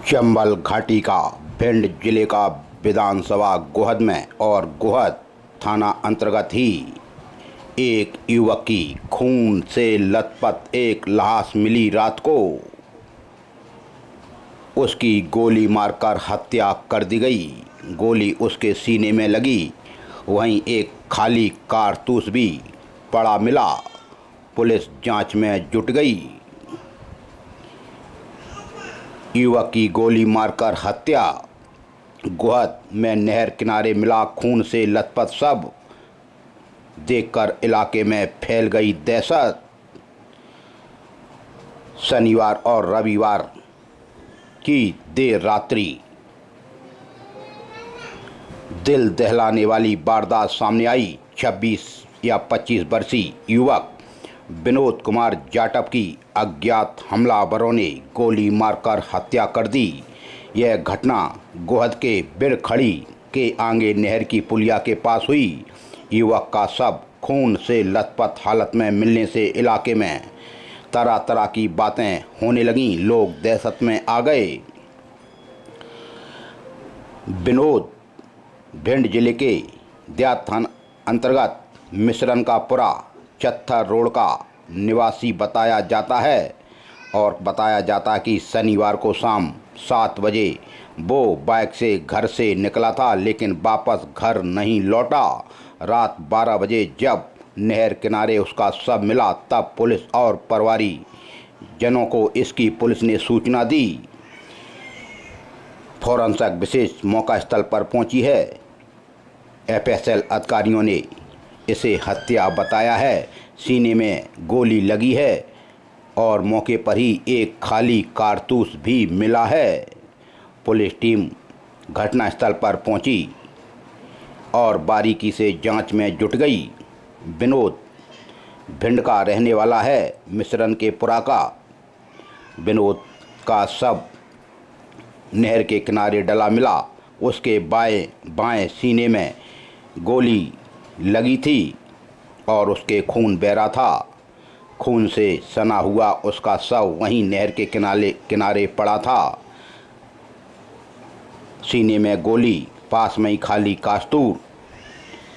चंबल घाटी का भिंड जिले का विधानसभा गोहद में और गोहद थाना अंतर्गत ही एक युवक की खून से लथपथ एक लाश मिली रात को। उसकी गोली मारकर हत्या कर दी गई। गोली उसके सीने में लगी। वहीं एक खाली कारतूस भी पड़ा मिला। पुलिस जांच में जुट गई। युवक की गोली मारकर हत्या। गोहद में नहर किनारे मिला खून से लथपथ शव देखकर इलाके में फैल गई दहशत। शनिवार और रविवार की देर रात्रि दिल दहलाने वाली वारदात सामने आई। 26 या 25 वर्षीय युवक विनोद कुमार जाटव की अज्ञात हमलावरों ने गोली मारकर हत्या कर दी। यह घटना गोहद के बिरखड़ी के आगे नहर की पुलिया के पास हुई। युवक का शव खून से लथपथ हालत में मिलने से इलाके में तरह तरह की बातें होने लगीं। लोग दहशत में आ गए। विनोद भिंड जिले के देहात थाना अंतर्गत मिश्रण का पुरा चत्थर रोड का निवासी बताया जाता है और बताया जाता है कि शनिवार को शाम 7 बजे वो बाइक से घर से निकला था, लेकिन वापस घर नहीं लौटा। रात 12 बजे जब नहर किनारे उसका शव मिला तब पुलिस और परिवारी जनों को इसकी पुलिस ने सूचना दी। फोरेंसिक विशेष मौका स्थल पर पहुंची है। एफएसएल अधिकारियों ने इसे हत्या बताया है। सीने में गोली लगी है और मौके पर ही एक खाली कारतूस भी मिला है। पुलिस टीम घटनास्थल पर पहुंची और बारीकी से जांच में जुट गई। विनोद भिंड का रहने वाला है, मिश्रण के पुरा का। विनोद का शव नहर के किनारे डला मिला। उसके बाएं सीने में गोली लगी थी और उसके खून बह रहा था। खून से सना हुआ उसका शव वहीं नहर के किनारे पड़ा था। सीने में गोली, पास में ही खाली कारतूस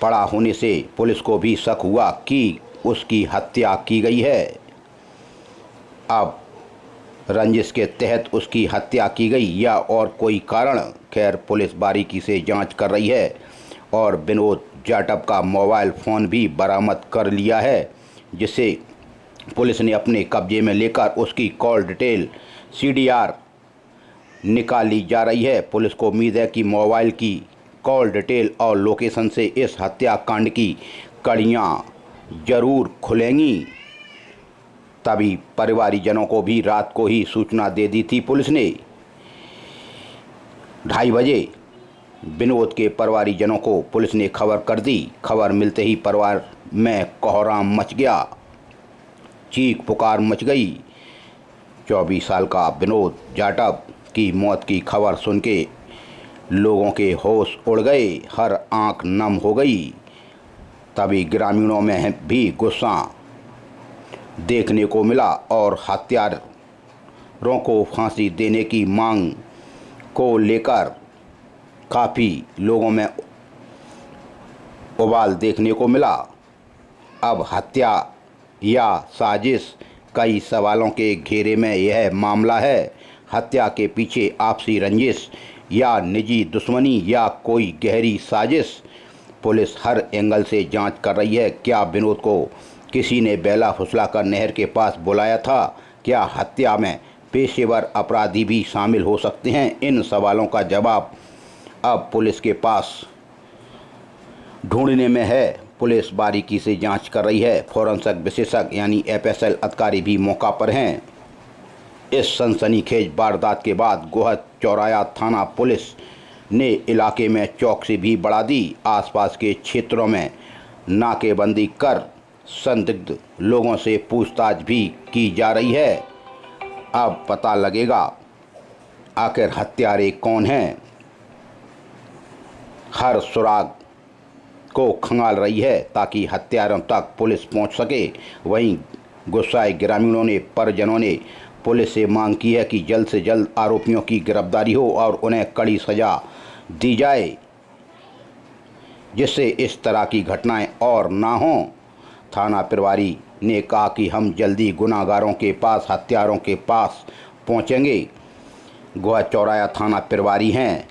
पड़ा होने से पुलिस को भी शक हुआ कि उसकी हत्या की गई है। अब रंजिश के तहत उसकी हत्या की गई या और कोई कारण, खैर पुलिस बारीकी से जांच कर रही है और विनोद जाटव का मोबाइल फ़ोन भी बरामद कर लिया है, जिसे पुलिस ने अपने कब्जे में लेकर उसकी कॉल डिटेल सीडीआर निकाली जा रही है। पुलिस को उम्मीद है कि मोबाइल की कॉल डिटेल और लोकेशन से इस हत्याकांड की कड़ियाँ जरूर खुलेंगी। तभी परिवारीजनों को भी रात को ही सूचना दे दी थी पुलिस ने। 2:30 बजे विनोद के परिवारीजनों को पुलिस ने खबर कर दी। खबर मिलते ही परिवार में कोहराम मच गया, चीख पुकार मच गई। 24 साल का विनोद जाटव की मौत की खबर सुन के लोगों के होश उड़ गए, हर आंख नम हो गई। तभी ग्रामीणों में भी गुस्सा देखने को मिला और हत्यारों को फांसी देने की मांग को लेकर काफ़ी लोगों में उबाल देखने को मिला। अब हत्या या साजिश, कई सवालों के घेरे में यह मामला है। हत्या के पीछे आपसी रंजिश या निजी दुश्मनी या कोई गहरी साजिश, पुलिस हर एंगल से जांच कर रही है। क्या विनोद को किसी ने बेला फुसलाकर नहर के पास बुलाया था? क्या हत्या में पेशेवर अपराधी भी शामिल हो सकते हैं? इन सवालों का जवाब अब पुलिस के पास ढूंढने में है। पुलिस बारीकी से जांच कर रही है। फोरेंसिक विशेषज्ञ यानी एफएसएल अधिकारी भी मौका पर हैं। इस सनसनीखेज वारदात के बाद गोहद चौराया थाना पुलिस ने इलाके में चौकसी भी बढ़ा दी। आसपास के क्षेत्रों में नाकेबंदी कर संदिग्ध लोगों से पूछताछ भी की जा रही है। अब पता लगेगा आखिर हत्यारे कौन हैं। हर सुराग को खंगाल रही है ताकि हत्यारों तक पुलिस पहुंच सके। वहीं गुस्साए ग्रामीणों ने परिजनों ने पुलिस से मांग की है कि जल्द से जल्द आरोपियों की गिरफ्तारी हो और उन्हें कड़ी सजा दी जाए, जिससे इस तरह की घटनाएं और ना हों। थाना प्रभारी ने कहा कि हम जल्दी गुनाहगारों के पास, हत्यारों के पास पहुंचेंगे। गोहा चौराया थाना प्रभारी हैं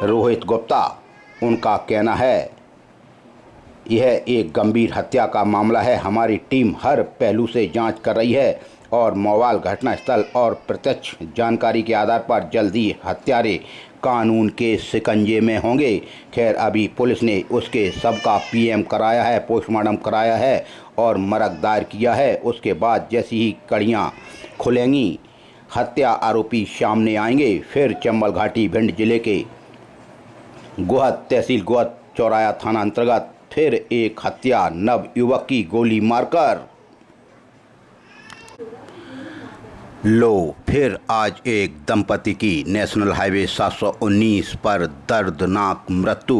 रोहित गुप्ता। उनका कहना है, यह एक गंभीर हत्या का मामला है। हमारी टीम हर पहलू से जांच कर रही है और मोबाइल घटनास्थल और प्रत्यक्ष जानकारी के आधार पर जल्द ही हत्यारे कानून के शिकंजे में होंगे। खैर, अभी पुलिस ने उसके शव का पीएम कराया है, पोस्टमार्टम कराया है और मरग दायर किया है। उसके बाद जैसी ही कड़ियाँ खुलेंगी, हत्या आरोपी सामने आएंगे। फिर चंबल घाटी भिंड जिले के गोहा तहसील गोहा चौराया थाना अंतर्गत फिर एक हत्या, नव युवक की गोली मारकर। लो, फिर आज एक दंपति की नेशनल हाईवे 719 पर दर्दनाक मृत्यु।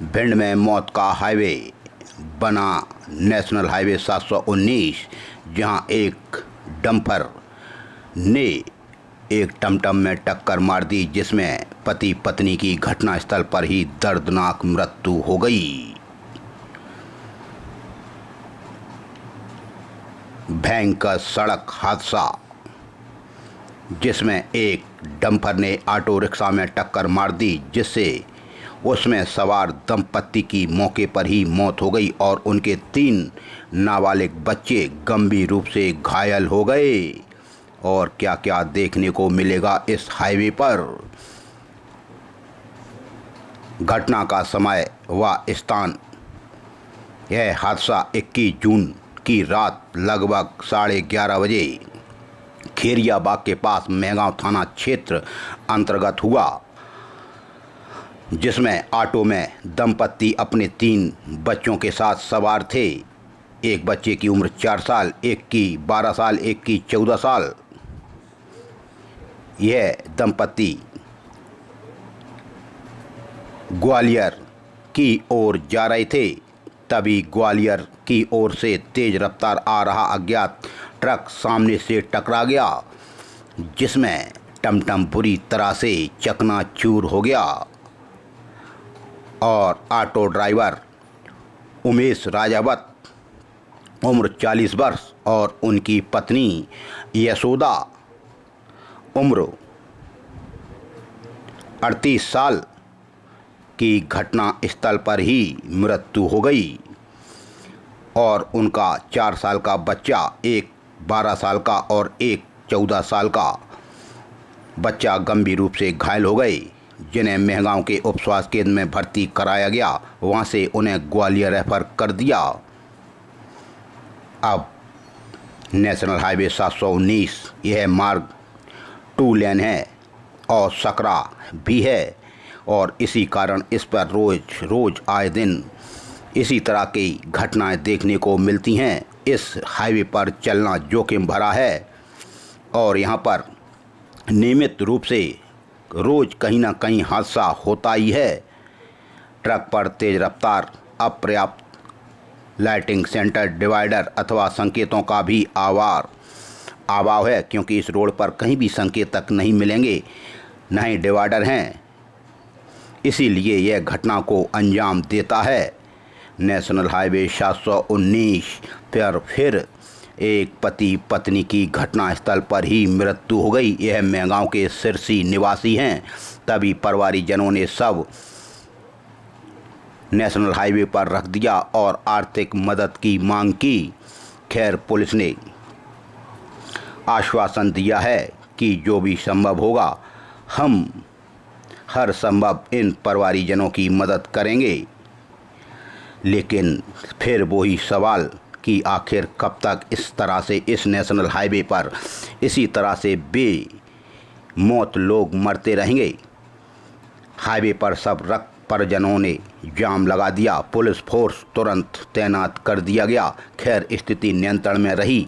भिंड में मौत का हाईवे बना नेशनल हाईवे 719, जहां एक डंपर ने एक टमटम में टक्कर मार दी, जिसमें पति पत्नी की घटनास्थल पर ही दर्दनाक मृत्यु हो गई। भयंकर सड़क हादसा, जिसमें एक डंपर ने ऑटो रिक्शा में टक्कर मार दी, जिससे उसमें सवार दंपत्ति की मौके पर ही मौत हो गई और उनके 3 नाबालिग बच्चे गंभीर रूप से घायल हो गए। और क्या क्या देखने को मिलेगा इस हाईवे पर। घटना का समय व स्थान, यह हादसा 21 जून की रात लगभग 11:30 बजे खेरिया बाग के पास मेहगांव थाना क्षेत्र अंतर्गत हुआ, जिसमें ऑटो में दंपत्ति अपने 3 बच्चों के साथ सवार थे। एक बच्चे की उम्र 4 साल, एक की 12 साल, एक की 14 साल। यह दंपत्ति ग्वालियर की ओर जा रहे थे, तभी ग्वालियर की ओर से तेज रफ्तार आ रहा अज्ञात ट्रक सामने से टकरा गया, जिसमें टमटम बुरी तरह से चकनाचूर हो गया और ऑटो ड्राइवर उमेश राजावत उम्र 40 वर्ष और उनकी पत्नी यशोदा उम्र 38 साल की घटना स्थल पर ही मृत्यु हो गई और उनका 4 साल का बच्चा, एक 12 साल का और एक 14 साल का बच्चा गंभीर रूप से घायल हो गए, जिन्हें मेहगांव के उप स्वास्थ्य केंद्र में भर्ती कराया गया। वहां से उन्हें ग्वालियर रेफर कर दिया। अब नेशनल हाईवे 719 यह मार्ग 2 लेन है और सकरा भी है और इसी कारण इस पर रोज आए दिन इसी तरह की घटनाएं देखने को मिलती हैं। इस हाईवे पर चलना जोखिम भरा है और यहां पर नियमित रूप से रोज कहीं ना कहीं हादसा होता ही है। ट्रक पर तेज रफ्तार, अपर्याप्त लाइटिंग, सेंटर डिवाइडर अथवा संकेतों का भी अभाव है, क्योंकि इस रोड पर कहीं भी संकेतक नहीं मिलेंगे, न ही डिवाइडर हैं। इसीलिए यह घटना को अंजाम देता है। नेशनल हाईवे 719 पर फिर एक पति पत्नी की घटनास्थल पर ही मृत्यु हो गई। यह मेहगांव के सिरसी निवासी हैं। तभी परिवारीजनों ने सब नेशनल हाईवे पर रख दिया और आर्थिक मदद की मांग की। खैर, पुलिस ने आश्वासन दिया है कि जो भी संभव होगा हम हर संभव इन परिवारीजनों की मदद करेंगे। लेकिन फिर वही सवाल कि आखिर कब तक इस तरह से इस नेशनल हाईवे पर इसी तरह से बेमौत लोग मरते रहेंगे। हाईवे पर सब परिजनों ने जाम लगा दिया, पुलिस फोर्स तुरंत तैनात कर दिया गया। खैर, स्थिति नियंत्रण में रही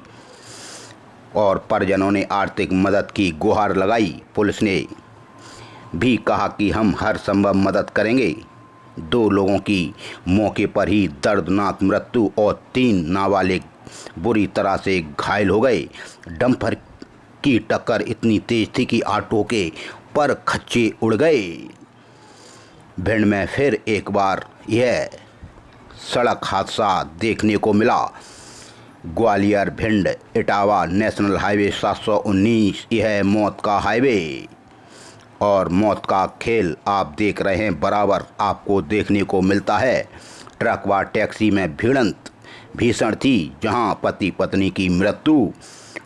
और परिजनों ने आर्थिक मदद की गुहार लगाई। पुलिस ने भी कहा कि हम हर संभव मदद करेंगे। 2 लोगों की मौके पर ही दर्दनाक मृत्यु और 3 नाबालिग बुरी तरह से घायल हो गए। डंपर की टक्कर इतनी तेज थी कि ऑटो के पर खच्चे उड़ गए। भिंड में फिर एक बार यह सड़क हादसा देखने को मिला। ग्वालियर भिंड इटावा नेशनल हाईवे 719 यह मौत का हाईवे और मौत का खेल आप देख रहे हैं, बराबर आपको देखने को मिलता है। ट्रक व टैक्सी में भिड़ंत भीषण थी, जहां पति पत्नी की मृत्यु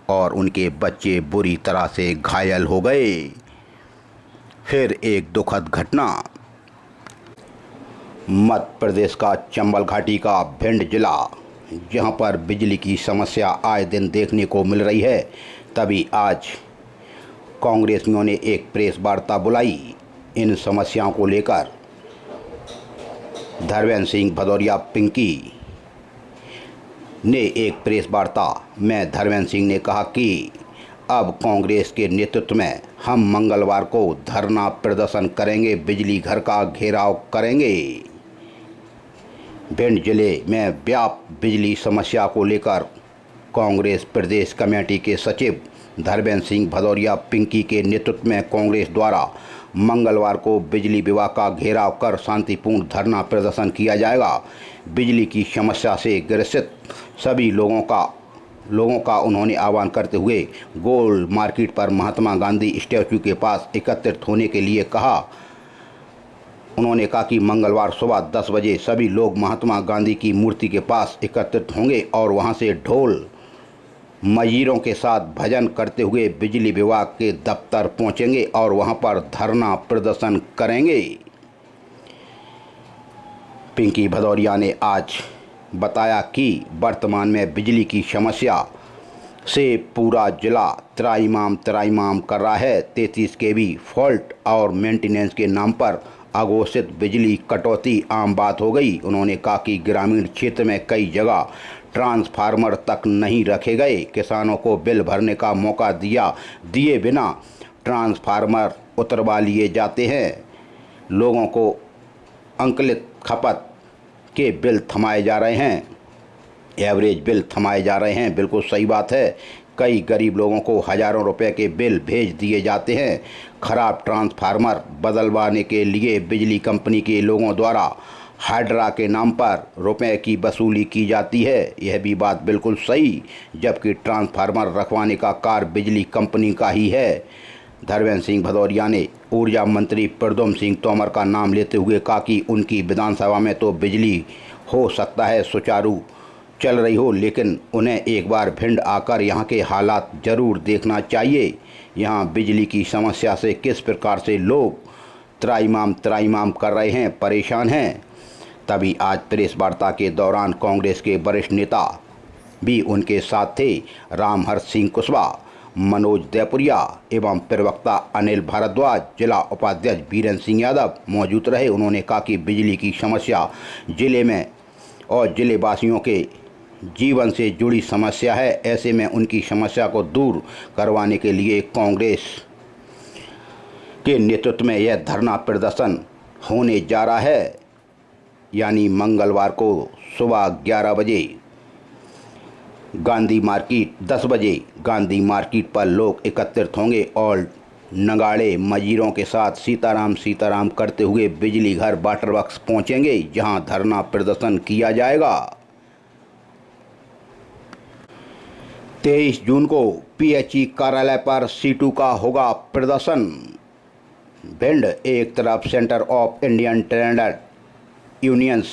और उनके बच्चे बुरी तरह से घायल हो गए। फिर एक दुखद घटना। मध्य प्रदेश का चंबल घाटी का भिंड जिला, जहां पर बिजली की समस्या आए दिन देखने को मिल रही है, तभी आज कांग्रेसियों ने एक प्रेस वार्ता बुलाई। इन समस्याओं को लेकर धर्मेंद्र सिंह भदौरिया पिंकी ने एक प्रेस वार्ता में धर्मेंद्र सिंह ने कहा कि अब कांग्रेस के नेतृत्व में हम मंगलवार को धरना प्रदर्शन करेंगे, बिजली घर का घेराव करेंगे। भिंड जिले में व्याप्त बिजली समस्या को लेकर कांग्रेस प्रदेश कमेटी के सचिव धर्मेंद्र सिंह भदौरिया पिंकी के नेतृत्व में कांग्रेस द्वारा मंगलवार को बिजली विभाग का घेराव कर शांतिपूर्ण धरना प्रदर्शन किया जाएगा। बिजली की समस्या से ग्रसित सभी लोगों का उन्होंने आह्वान करते हुए गोल मार्केट पर महात्मा गांधी स्टैच्यू के पास एकत्रित होने के लिए कहा। उन्होंने कहा कि मंगलवार सुबह 10 बजे सभी लोग महात्मा गांधी की मूर्ति के पास एकत्रित होंगे और वहां से ढोल मजीरों के साथ भजन करते हुए बिजली विभाग के दफ्तर पहुंचेंगे और वहां पर धरना प्रदर्शन करेंगे। पिंकी भदौरिया ने आज बताया कि वर्तमान में बिजली की समस्या से पूरा जिला त्राहिमाम कर रहा है। 33 kV फॉल्ट और मेंटेनेंस के नाम पर अघोषित बिजली कटौती आम बात हो गई। उन्होंने कहा कि ग्रामीण क्षेत्र में कई जगह ट्रांसफार्मर तक नहीं रखे गए। किसानों को बिल भरने का मौका दिए बिना ट्रांसफार्मर उतरवा लिए जाते हैं। लोगों को अंकलित खपत के बिल थमाए जा रहे हैं, एवरेज बिल थमाए जा रहे हैं। बिल्कुल सही बात है। कई गरीब लोगों को हज़ारों रुपए के बिल भेज दिए जाते हैं। खराब ट्रांसफार्मर बदलवाने के लिए बिजली कंपनी के लोगों द्वारा हाइड्रा के नाम पर रुपए की वसूली की जाती है। यह भी बात बिल्कुल सही, जबकि ट्रांसफार्मर रखवाने का कार्य बिजली कंपनी का ही है। धर्मेंद्र सिंह भदौरिया ने ऊर्जा मंत्री प्रद्युम्न सिंह तोमर का नाम लेते हुए कहा कि उनकी विधानसभा में तो बिजली हो सकता है सुचारू चल रही हो, लेकिन उन्हें एक बार भिंड आकर यहाँ के हालात जरूर देखना चाहिए। यहाँ बिजली की समस्या से किस प्रकार से लोग त्राहिमाम कर रहे हैं, परेशान हैं। तभी आज प्रेस वार्ता के दौरान कांग्रेस के वरिष्ठ नेता भी उनके साथ थे। रामहर्ष सिंह कुशवाहा, मनोज देपुरिया एवं प्रवक्ता अनिल भारद्वाज, जिला उपाध्यक्ष बीरेंद्र सिंह यादव मौजूद रहे। उन्होंने कहा कि बिजली की समस्या जिले में और जिले वासियों के जीवन से जुड़ी समस्या है। ऐसे में उनकी समस्या को दूर करवाने के लिए कांग्रेस के नेतृत्व में यह धरना प्रदर्शन होने जा रहा है। यानी मंगलवार को सुबह 11 बजे गांधी मार्केट 10 बजे गांधी मार्केट पर लोग एकत्रित होंगे और नगाड़े मजीरों के साथ सीताराम करते हुए बिजली घर वाटर वर्क्स पहुंचेंगे, जहां धरना प्रदर्शन किया जाएगा। 23 जून को पीएचई कार्यालय पर सीटू का होगा प्रदर्शन। भिंड एक तरफ centre of Indian trade unions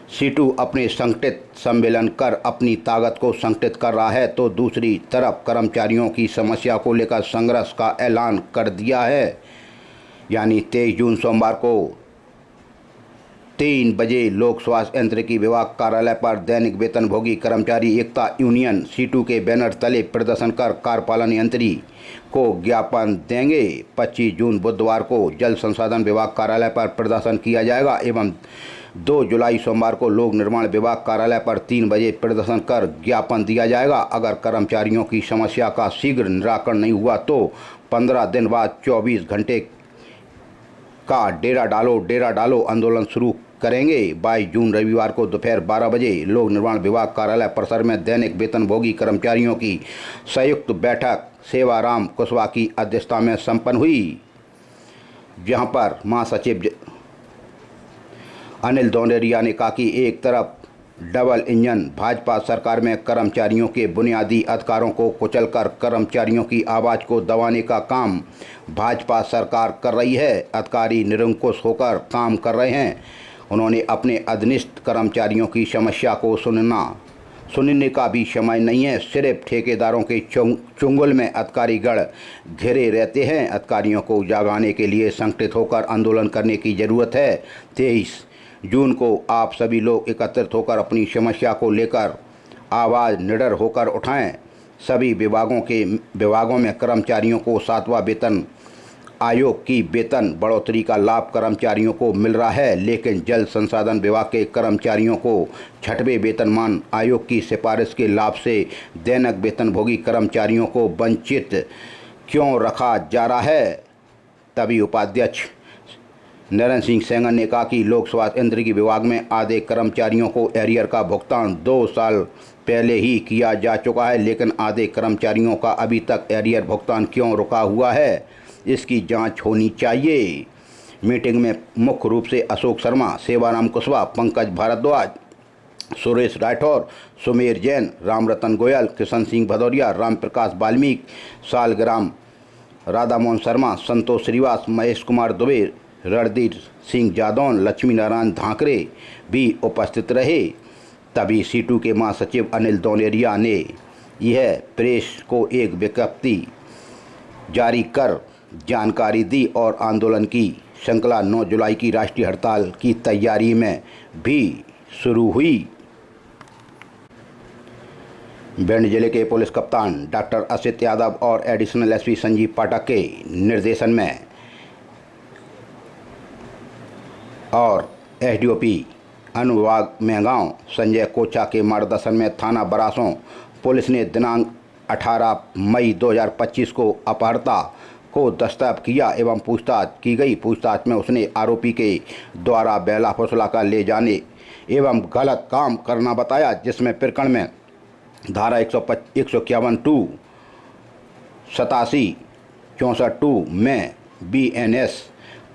CITU अपने संगठित सम्मेलन कर अपनी ताकत को संगठित कर रहा है, तो दूसरी तरफ कर्मचारियों की समस्या को लेकर संघर्ष का ऐलान कर दिया है। यानी 23 जून सोमवार को 3 बजे लोक स्वास्थ्य यांत्रिकी विभाग कार्यालय पर दैनिक वेतनभोगी कर्मचारी एकता यूनियन सीटू के बैनर तले प्रदर्शन कर कार्यपालन यंत्री को ज्ञापन देंगे। 25 जून बुधवार को जल संसाधन विभाग कार्यालय पर प्रदर्शन किया जाएगा एवं 2 जुलाई सोमवार को लोक निर्माण विभाग कार्यालय पर 3 बजे प्रदर्शन कर ज्ञापन दिया जाएगा। अगर कर्मचारियों की समस्या का शीघ्र निराकरण नहीं हुआ तो 15 दिन बाद 24 घंटे का डेरा डालो आंदोलन शुरू करेंगे। 22 जून रविवार को दोपहर 12 बजे लोक निर्माण विभाग कार्यालय परिसर में दैनिक वेतनभोगी कर्मचारियों की संयुक्त बैठक सेवाराम कुशवाहा की अध्यक्षता में संपन्न हुई, जहां पर महासचिव अनिल दौनेरिया ने कहा कि एक तरफ डबल इंजन भाजपा सरकार में कर्मचारियों के बुनियादी अधिकारों को कुचलकर कर्मचारियों की आवाज़ को दबाने का काम भाजपा सरकार कर रही है। अधिकारी निरंकुश होकर काम कर रहे हैं। उन्होंने अपने अधीनस्थ कर्मचारियों की समस्या को सुनने का भी समय नहीं है। सिर्फ ठेकेदारों के चुंगल में अधिकारीगण घिरे रहते हैं। अधिकारियों को जगाने के लिए संगठित होकर आंदोलन करने की ज़रूरत है। 23 जून को आप सभी लोग एकत्रित होकर अपनी समस्या को लेकर आवाज़ निडर होकर उठाएं। सभी विभागों में कर्मचारियों को 7वां वेतन आयोग की वेतन बढ़ोतरी का लाभ कर्मचारियों को मिल रहा है, लेकिन जल संसाधन विभाग के कर्मचारियों को 6वें वेतनमान आयोग की सिफारिश के लाभ से दैनिक वेतनभोगी कर्मचारियों को वंचित क्यों रखा जा रहा है। तभी उपाध्यक्ष नरेंद्र सिंह सेंगर ने कहा कि लोक स्वास्थ्य यांत्रिकी विभाग में आधे कर्मचारियों को एरियर का भुगतान 2 साल पहले ही किया जा चुका है, लेकिन आधे कर्मचारियों का अभी तक एरियर भुगतान क्यों रुका हुआ है, इसकी जांच होनी चाहिए। मीटिंग में मुख्य रूप से अशोक शर्मा, सेवाराम कुशवाहा, पंकज भारद्वाज, सुरेश राठौर, सुमेर जैन, रामरतन गोयल, किशन सिंह भदौरिया, रामप्रकाश वाल्मीकि, सालग्राम राधामोहन शर्मा, संतोष श्रीवास, महेश कुमार दुबे, रणधीर सिंह जादौन, लक्ष्मी नारायण धाकरे भी उपस्थित रहे। तभी सीटू के महासचिव अनिल दौनेरिया ने यह प्रेस को एक विज्ञप्ति जारी कर जानकारी दी और आंदोलन की श्रृंखला 9 जुलाई की राष्ट्रीय हड़ताल की तैयारी में भी शुरू हुई। भिंड जिले के पुलिस कप्तान डॉक्टर असित यादव और एडिशनल एसपी संजीव पाठक के निर्देशन में और एसडीओपी अनुविभाग मेहगांव संजय कोचा के मार्गदर्शन में थाना बरासों पुलिस ने दिनांक 18 मई 2025 को अपहर्ता को दस्तगिर किया एवं पूछताछ की गई। पूछताछ में उसने आरोपी के द्वारा बेला फुसलाकर ले जाने एवं गलत काम करना बताया, जिसमें प्रकरण में धारा 151(2), 87, 64(2) में BNS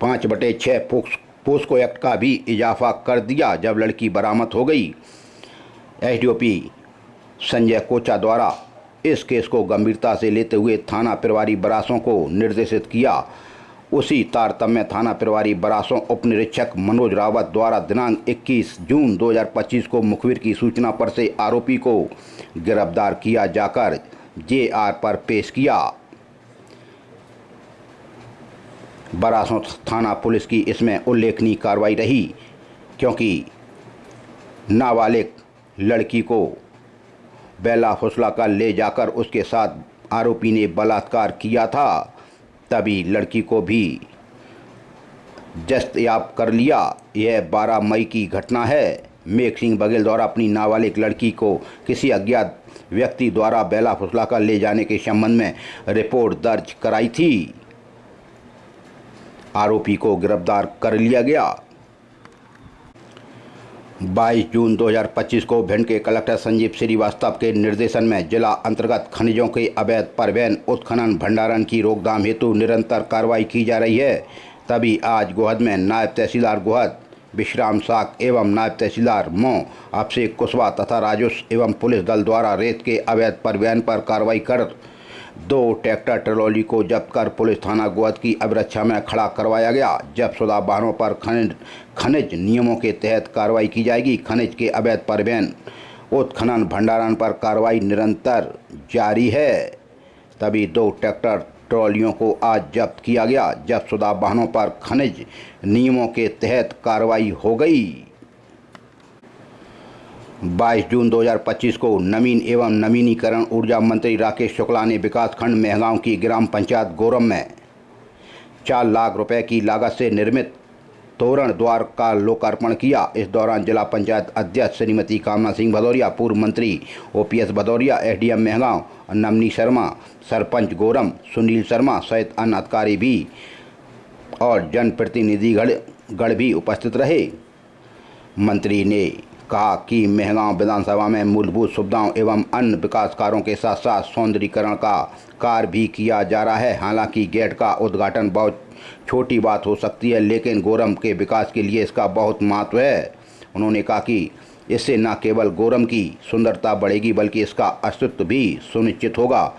5/6 पोस्को एक्ट का भी इजाफा कर दिया। जब लड़की बरामद हो गई, एसडीओपी संजय कोचा द्वारा इस केस को गंभीरता से लेते हुए थाना प्रभारी बरासों को निर्देशित किया। उसी तारतम्य में थाना प्रभारी बरासों उप निरीक्षक मनोज रावत द्वारा दिनांक 21 जून 2025 को मुखबिर की सूचना पर से आरोपी को गिरफ्तार किया जाकर JR पर पेश किया। बरासों थाना पुलिस की इसमें उल्लेखनीय कार्रवाई रही, क्योंकि नाबालिग लड़की को बेला फुसलाकर ले जाकर उसके साथ आरोपी ने बलात्कार किया था। तभी लड़की को भी दस्तयाब कर लिया। यह 12 मई की घटना है। मेघ सिंह बघेल द्वारा अपनी नाबालिग लड़की को किसी अज्ञात व्यक्ति द्वारा बेला फुसलाकर ले जाने के संबंध में रिपोर्ट दर्ज कराई थी। आरोपी को गिरफ्तार कर लिया गया। 22 जून 2025 को भिंड के कलेक्टर संजीव श्रीवास्तव के निर्देशन में जिला अंतर्गत खनिजों के अवैध परिवहन, उत्खनन, भंडारण की रोकथाम हेतु निरंतर कार्रवाई की जा रही है। तभी आज गोहद में नायब तहसीलदार गोहद विश्राम साख एवं नायब तहसीलदार मौ अभिषेक कुशवाहा तथा राजस्व एवं पुलिस दल द्वारा रेत के अवैध परिवहन पर कार्रवाई कर 2 ट्रैक्टर ट्रॉली को जब्त कर पुलिस थाना गोहद की अभिरक्षा में खड़ा करवाया गया। जब्तशुदा वाहनों पर खनिज नियमों के तहत कार्रवाई की जाएगी। खनिज के अवैध परिवहन, उत्खनन, भंडारण पर कार्रवाई निरंतर जारी है। तभी 2 ट्रैक्टर ट्रॉलियों को आज जब्त किया गया। जब्तशुदा वाहनों पर खनिज नियमों के तहत कार्रवाई हो गई। 22 जून 2025 को नवीन एवं नवीनीकरण ऊर्जा मंत्री राकेश शुक्ला ने विकासखंड मेहगांव की ग्राम पंचायत गोरम में 4 लाख रुपए की लागत से निर्मित तोरण द्वार का लोकार्पण किया। इस दौरान जिला पंचायत अध्यक्ष श्रीमती कामना सिंह भदौरिया, पूर्व मंत्री OPS भदौरिया, SDM मेहगांव नमनी शर्मा, सरपंच गोरम सुनील शर्मा सहित अन्य अधिकारी भी और जनप्रतिनिधिगण भी उपस्थित रहे। मंत्री ने कहा कि मेहगांव विधानसभा में मूलभूत सुविधाओं एवं अन्य विकास कार्यों के साथ साथ सौंदर्यीकरण का कार्य भी किया जा रहा है। हालांकि गेट का उद्घाटन बहुत छोटी बात हो सकती है, लेकिन गोरम के विकास के लिए इसका बहुत महत्व है। उन्होंने कहा कि इससे न केवल गोरम की सुंदरता बढ़ेगी बल्कि इसका अस्तित्व भी सुनिश्चित होगा।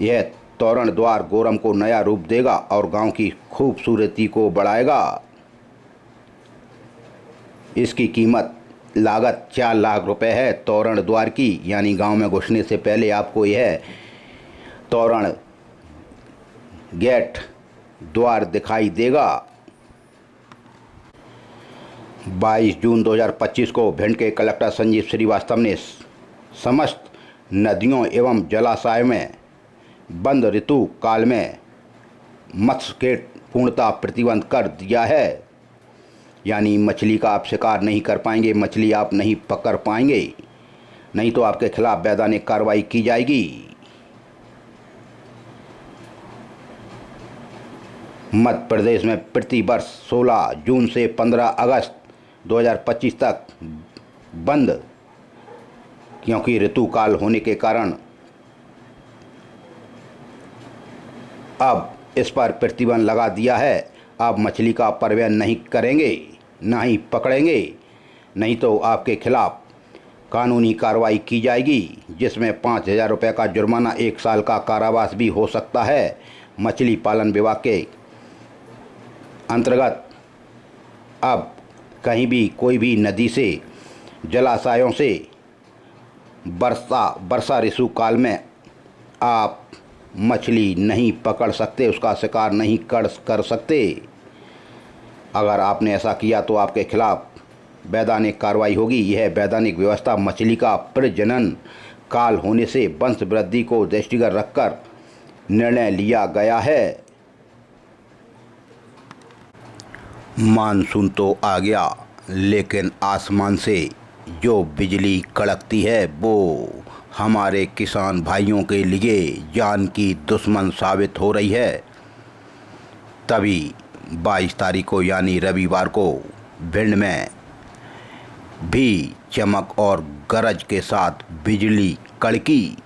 यह तोरण द्वार गोरम को नया रूप देगा और गांव की खूबसूरती को बढ़ाएगा। इसकी कीमत लागत 4 लाख रुपए है तोरण द्वार की, यानी गांव में घुसने से पहले आपको यह तोरण गेट द्वार दिखाई देगा। 22 जून 2025 को भिंड के कलेक्टर संजीव श्रीवास्तव ने समस्त नदियों एवं जलाशय में बंद ऋतु काल में मत्स्य के पूर्णतः प्रतिबंध कर दिया है। यानी मछली का आप शिकार नहीं कर पाएंगे, मछली आप नहीं पकड़ पाएंगे, नहीं तो आपके खिलाफ वैधानिक कार्रवाई की जाएगी। मध्य प्रदेश में प्रति वर्ष 16 जून से 15 अगस्त 2025 तक बंद, क्योंकि ऋतुकाल होने के कारण अब इस पर प्रतिबंध लगा दिया है। आप मछली का परिवहन नहीं करेंगे, ना ही पकड़ेंगे, नहीं तो आपके खिलाफ कानूनी कार्रवाई की जाएगी, जिसमें 5,000 रुपये का जुर्माना, 1 साल का कारावास भी हो सकता है। मछली पालन विभाग के अंतर्गत अब कहीं भी कोई भी नदी से, जलाशयों से वर्षा ऋतु काल में आप मछली नहीं पकड़ सकते, उसका शिकार नहीं कर सकते। अगर आपने ऐसा किया तो आपके खिलाफ वैधानिक कार्रवाई होगी। यह वैधानिक व्यवस्था मछली का प्रजनन काल होने से वंश वृद्धि को दृष्टिगत रखकर निर्णय लिया गया है। मानसून तो आ गया, लेकिन आसमान से जो बिजली कड़कती है वो हमारे किसान भाइयों के लिए जान की दुश्मन साबित हो रही है। तभी 22 तारीख को यानी रविवार को भिंड में भी चमक और गरज के साथ बिजली कड़की।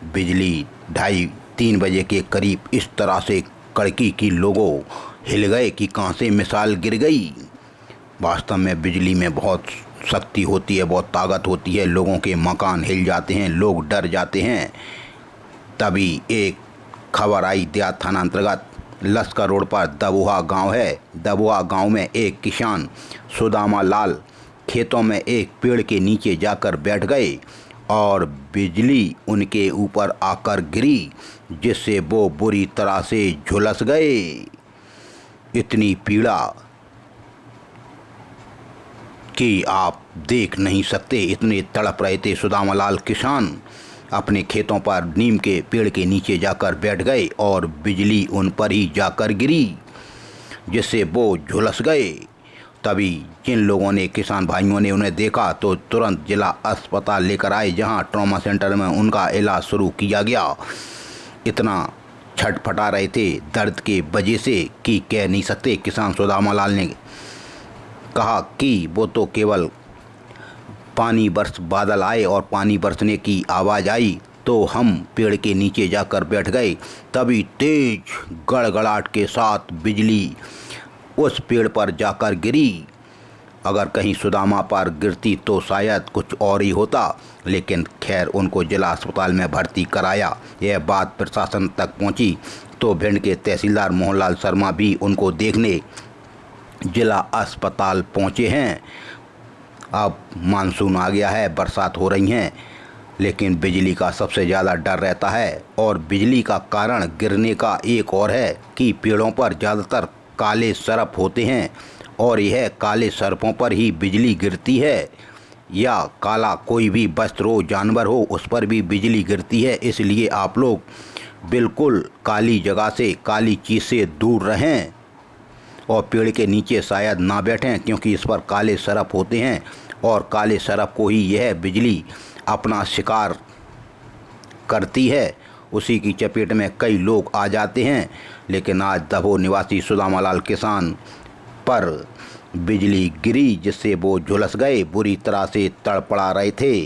बिजली 2:30-3 बजे के करीब इस तरह से कड़की कि लोगों हिल गए कि कहाँ से मिसाल गिर गई। वास्तव में बिजली में बहुत शक्ति होती है, बहुत ताकत होती है। लोगों के मकान हिल जाते हैं, लोग डर जाते हैं। तभी एक खबर आई देहात थाना अंतर्गत लश्कर रोड पर दबोहा गांव है। दबोहा गांव में एक किसान सुदामा लाल खेतों में एक पेड़ के नीचे जाकर बैठ गए और बिजली उनके ऊपर आकर गिरी, जिससे वो बुरी तरह से झुलस गए। इतनी पीड़ा कि आप देख नहीं सकते, इतने तड़प रहे थे सुदामा लाल किसान। अपने खेतों पर नीम के पेड़ के नीचे जाकर बैठ गए और बिजली उन पर ही जाकर गिरी, जिससे वो झुलस गए। तभी जिन लोगों ने, किसान भाइयों ने उन्हें देखा तो तुरंत जिला अस्पताल लेकर आए, जहां ट्रॉमा सेंटर में उनका इलाज शुरू किया गया। इतना छटपटा रहे थे दर्द के वजह से कि कह नहीं सकते। किसान सुदामा लाल ने कहा कि वो तो केवल बादल आए और पानी बरसने की आवाज़ आई तो हम पेड़ के नीचे जाकर बैठ गए। तभी तेज गड़गड़ाहट के साथ बिजली उस पेड़ पर जाकर गिरी। अगर कहीं सुदामा पर गिरती तो शायद कुछ और ही होता, लेकिन खैर उनको जिला अस्पताल में भर्ती कराया। यह बात प्रशासन तक पहुंची तो भिंड के तहसीलदार मोहनलाल शर्मा भी उनको देखने जिला अस्पताल पहुंचे हैं। अब मानसून आ गया है, बरसात हो रही हैं, लेकिन बिजली का सबसे ज़्यादा डर रहता है। और बिजली का कारण गिरने का एक और है कि पेड़ों पर ज़्यादातर काले सर्प होते हैं और यह काले सर्पों पर ही बिजली गिरती है, या काला कोई भी वस्त्र हो, जानवर हो, उस पर भी बिजली गिरती है। इसलिए आप लोग बिल्कुल काली जगह से, काली चीज़ से दूर रहें और पेड़ के नीचे शायद ना बैठें, क्योंकि इस पर काले सर्प होते हैं और काले सर्प को ही यह बिजली अपना शिकार करती है। उसी की चपेट में कई लोग आ जाते हैं। लेकिन आज दबो निवासी सुदामा लाल किसान पर बिजली गिरी जिससे वो झुलस गए, बुरी तरह से तड़पड़ा रहे थे।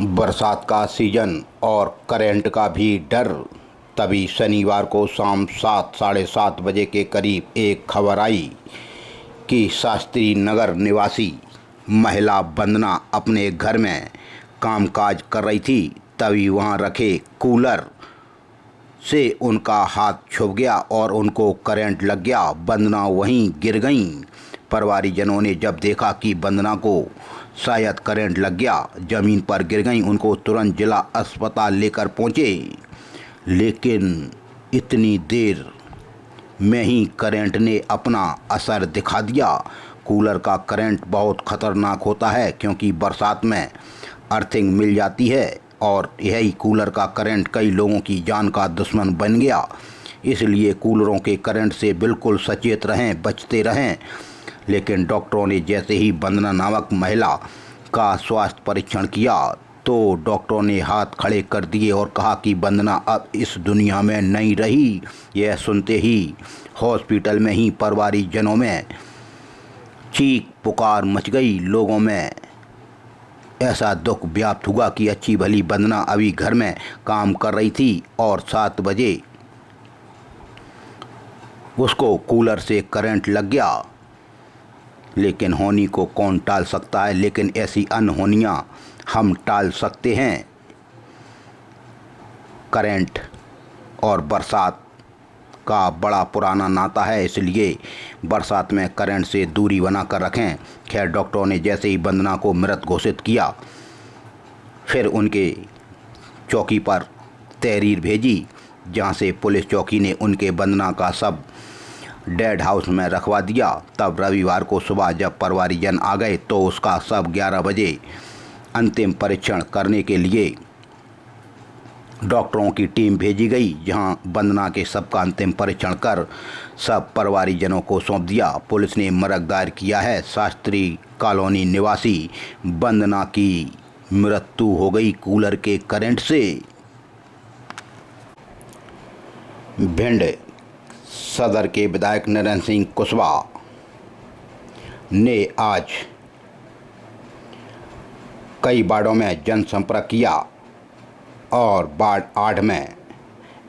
बरसात का सीजन और करंट का भी डर। तभी शनिवार को शाम 7 साढ़े 7 बजे के करीब एक खबर आई कि शास्त्री नगर निवासी महिला वंदना अपने घर में कामकाज कर रही थी। तभी वहां रखे कूलर से उनका हाथ छुप गया और उनको करंट लग गया। वंदना वहीं गिर गईं। परिवारजनों ने जब देखा कि वंदना को शायद करंट लग गया, जमीन पर गिर गईं, उनको तुरंत जिला अस्पताल लेकर पहुंचे। लेकिन इतनी देर में ही करंट ने अपना असर दिखा दिया। कूलर का करंट बहुत खतरनाक होता है क्योंकि बरसात में अर्थिंग मिल जाती है और यही कूलर का करंट कई लोगों की जान का दुश्मन बन गया। इसलिए कूलरों के करंट से बिल्कुल सचेत रहें, बचते रहें। लेकिन डॉक्टरों ने जैसे ही वंदना नामक महिला का स्वास्थ्य परीक्षण किया तो डॉक्टरों ने हाथ खड़े कर दिए और कहा कि वंदना अब इस दुनिया में नहीं रही। यह सुनते ही हॉस्पिटल में ही परिवारजनों में चीख पुकार मच गई। लोगों में ऐसा दुख व्याप्त हुआ कि अच्छी भली वंदना अभी घर में काम कर रही थी और 7 बजे उसको कूलर से करंट लग गया। लेकिन होनी को कौन टाल सकता है, लेकिन ऐसी अनहोनियां हम टाल सकते हैं। करंट और बरसात का बड़ा पुराना नाता है, इसलिए बरसात में करंट से दूरी बनाकर रखें। खैर, डॉक्टरों ने जैसे ही वंदना को मृत घोषित किया, फिर उनके चौकी पर तहरीर भेजी, जहां से पुलिस चौकी ने उनके वंदना का शव डेड हाउस में रखवा दिया। तब रविवार को सुबह जब परिवारजन आ गए तो उसका शव 11 बजे अंतिम परीक्षण करने के लिए डॉक्टरों की टीम भेजी गई, जहां वंदना के शव का अंतिम परीक्षण कर सब परिवारजनों को सौंप दिया। पुलिस ने मर्ग दायर किया है। शास्त्री कॉलोनी निवासी वंदना की मृत्यु हो गई कूलर के करंट से। भिंड सदर के विधायक नरेंद्र सिंह कुशवाहा ने आज कई वार्डों में जनसंपर्क किया और वार्ड 8 में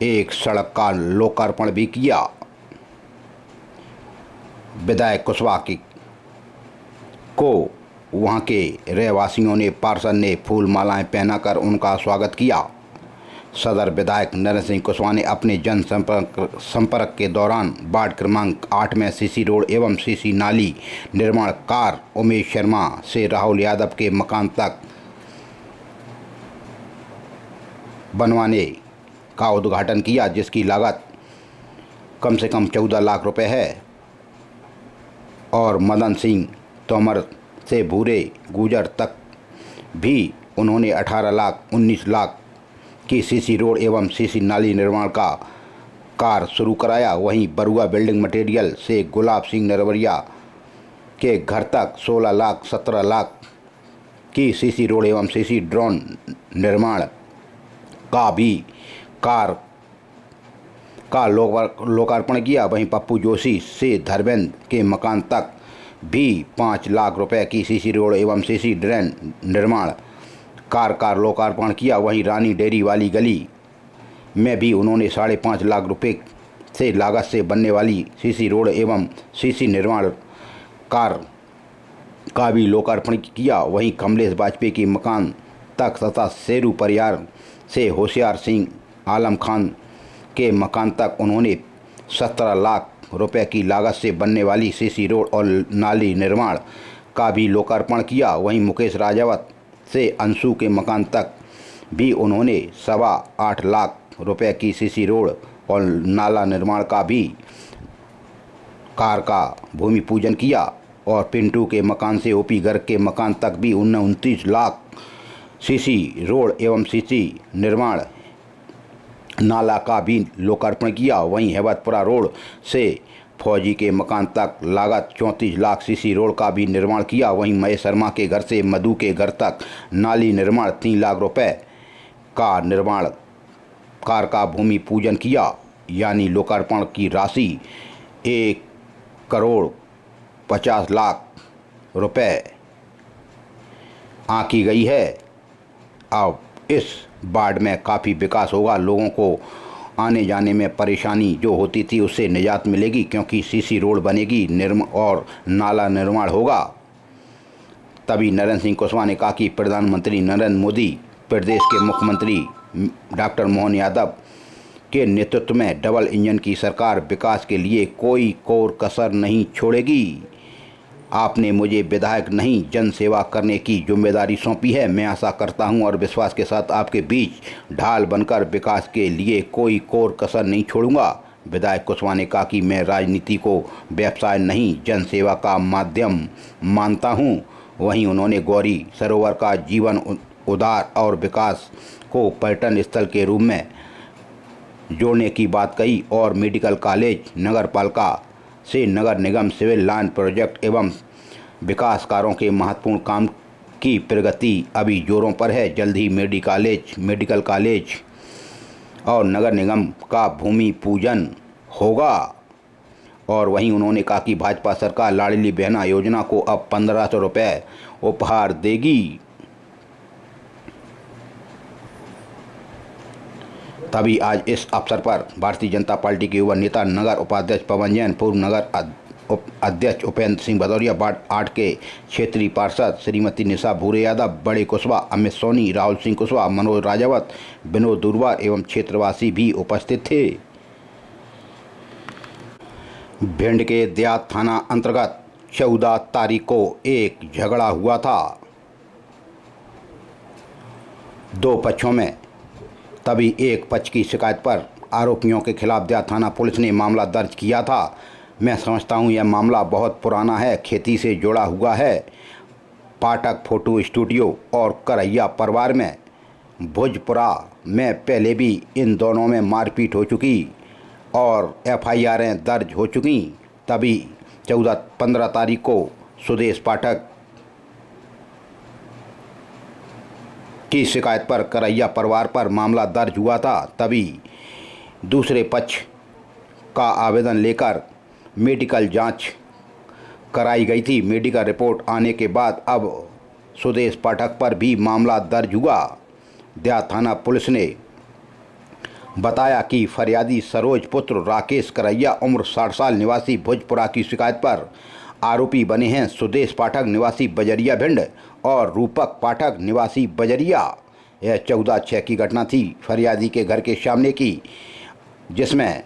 एक सड़क का लोकार्पण भी किया। विधायक कुशवाहा को वहां के रहवासियों ने, पार्षद ने फूल मालाएं पहनाकर उनका स्वागत किया। सदर विधायक नरेंद्र सिंह कुशवाहा ने अपने जनसंपर्क के दौरान वार्ड क्रमांक 8 में सीसी रोड एवं सीसी नाली निर्माण कार्य उमेश शर्मा से राहुल यादव के मकान तक बनवाने का उद्घाटन किया, जिसकी लागत कम से कम 14 लाख रुपए है। और मदन सिंह तोमर से भूरे गुजर तक भी उन्होंने 18 लाख 19 लाख की सीसी रोड एवं सीसी नाली निर्माण का कार्य शुरू कराया। वहीं बरुआ बिल्डिंग मटेरियल से गुलाब सिंह नरवरिया के घर तक 16 लाख 17 लाख की सीसी रोड एवं सीसी ड्रोन निर्माण का भी कार्य का लोकार्पण किया। वहीं पप्पू जोशी से धर्मेंद्र के मकान तक भी 5 लाख रुपए की सीसी रोड एवं सीसी ड्रेन निर्माण कार्य का लोकार्पण किया। वहीं रानी डेयरी वाली गली में भी उन्होंने 5.5 लाख रुपए से लागत से बनने वाली सीसी रोड एवं सीसी निर्माण कार्य का भी लोकार्पण किया। वहीं कमलेश वाजपेयी के मकान तक तथा शेरू परिवार से होशियार सिंह आलम खान के मकान तक उन्होंने 17 लाख रुपए की लागत से बनने वाली सीसी रोड और नाली निर्माण का भी लोकार्पण किया। वहीं मुकेश राजावत से अंशु के मकान तक भी उन्होंने 8.25 लाख रुपए की सीसी रोड और नाला निर्माण का भी कार्य का भूमि पूजन किया। और पिंटू के मकान से ओपी गर्ग के मकान तक भी 29 लाख सीसी रोड एवं सीसी निर्माण नाला का भी लोकार्पण किया। वहीं हेवतपुरा रोड से फौजी के मकान तक लागत 34 लाख सीसी रोड का भी निर्माण किया। वहीं महेश शर्मा के घर से मधु के घर तक नाली निर्माण 3 लाख रुपए का निर्माण कार्य का भूमि पूजन किया। यानी लोकार्पण की राशि 1 करोड़ 50 लाख रुपए आंकी गई है। अब इस वार्ड में काफ़ी विकास होगा, लोगों को आने जाने में परेशानी जो होती थी उससे निजात मिलेगी, क्योंकि सीसी रोड बनेगी और नाला निर्माण होगा। तभी नरेंद्र सिंह कुशवाहा ने कहा कि प्रधानमंत्री नरेंद्र मोदी, प्रदेश के मुख्यमंत्री डॉक्टर मोहन यादव के नेतृत्व में डबल इंजन की सरकार विकास के लिए कोई कोर कसर नहीं छोड़ेगी। आपने मुझे विधायक नहीं जन सेवा करने की जिम्मेदारी सौंपी है। मैं आशा करता हूं और विश्वास के साथ आपके बीच ढाल बनकर विकास के लिए कोई कोर कसर नहीं छोड़ूंगा। विधायक कुशवाहा ने कहा कि मैं राजनीति को व्यवसाय नहीं जन सेवा का माध्यम मानता हूं। वहीं उन्होंने गौरी सरोवर का जीवन उद्धार और विकास को पर्यटन स्थल के रूप में जोड़ने की बात कही और मेडिकल कॉलेज, नगर पालिका से नगर निगम सिविल लाइन प्रोजेक्ट एवं विकास कार्यों के महत्वपूर्ण काम की प्रगति अभी जोरों पर है। जल्द ही मेडिकल कॉलेज और नगर निगम का भूमि पूजन होगा। और वहीं उन्होंने कहा कि भाजपा सरकार लाडली बहना योजना को अब 1500 रुपये उपहार देगी। तभी आज इस अवसर पर भारतीय जनता पार्टी के युवा नेता नगर उपाध्यक्ष पवन जैन, पूर्व नगर अध्यक्ष उपेंद्र सिंह भदौरिया, वार्ड 8 के क्षेत्रीय पार्षद श्रीमती निशा भूरे यादव, बड़े कुशवाहा, अमित सोनी, राहुल सिंह कुशवाहा, मनोज राजावत, विनोद दुर्वार एवं क्षेत्रवासी भी उपस्थित थे। भिंड के देहात थाना अंतर्गत 14 तारीख को एक झगड़ा हुआ था दो पक्षों में। तभी एक पक्ष की शिकायत पर आरोपियों के खिलाफ देहात थाना पुलिस ने मामला दर्ज किया था। मैं समझता हूं यह मामला बहुत पुराना है, खेती से जुड़ा हुआ है। पाठक फोटो स्टूडियो और करैया परिवार में भोजपुरा में पहले भी इन दोनों में मारपीट हो चुकी और एफआईआरें दर्ज हो चुकी। तभी 15 तारीख को सुदेश पाठक की शिकायत पर करैया परिवार पर मामला दर्ज हुआ था। तभी दूसरे पक्ष का आवेदन लेकर मेडिकल जांच कराई गई थी। मेडिकल रिपोर्ट आने के बाद अब सुदेश पाठक पर भी मामला दर्ज हुआ। देहात थाना पुलिस ने बताया कि फरियादी सरोज पुत्र राकेश करैया उम्र 60 साल निवासी भोजपुरा की शिकायत पर आरोपी बने हैं सुदेश पाठक निवासी बजरिया भिंड और रूपक पाठक निवासी बजरिया। यह 14/6 की घटना थी फरियादी के घर के सामने की, जिसमें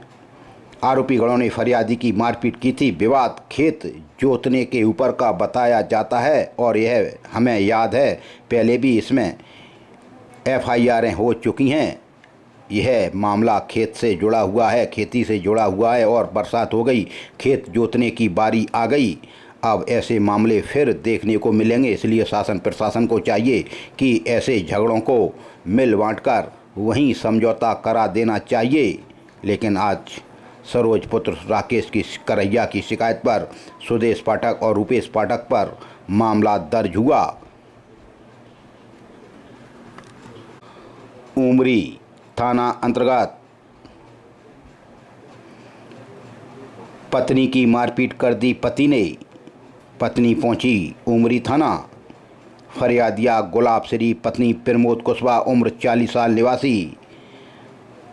आरोपी गणों ने फरियादी की मारपीट की थी। विवाद खेत जोतने के ऊपर का बताया जाता है और यह हमें याद है पहले भी इसमें एफआईआरें हो चुकी हैं। यह मामला खेत से जुड़ा हुआ है, खेती से जुड़ा हुआ है और बरसात हो गई, खेत जोतने की बारी आ गई। अब ऐसे मामले फिर देखने को मिलेंगे, इसलिए शासन प्रशासन को चाहिए कि ऐसे झगड़ों को मिल बांटकर वहीं समझौता करा देना चाहिए। लेकिन आज सरोज पुत्र राकेश की करैया की शिकायत पर सुदेश पाठक और रूपेश पाठक पर मामला दर्ज हुआ। उमरी थाना अंतर्गत पत्नी की मारपीट कर दी पति ने, पत्नी पहुंची उमरी थाना। फरियादिया गुलाब श्री पत्नी प्रमोद कुशवाहा उम्र 40 साल निवासी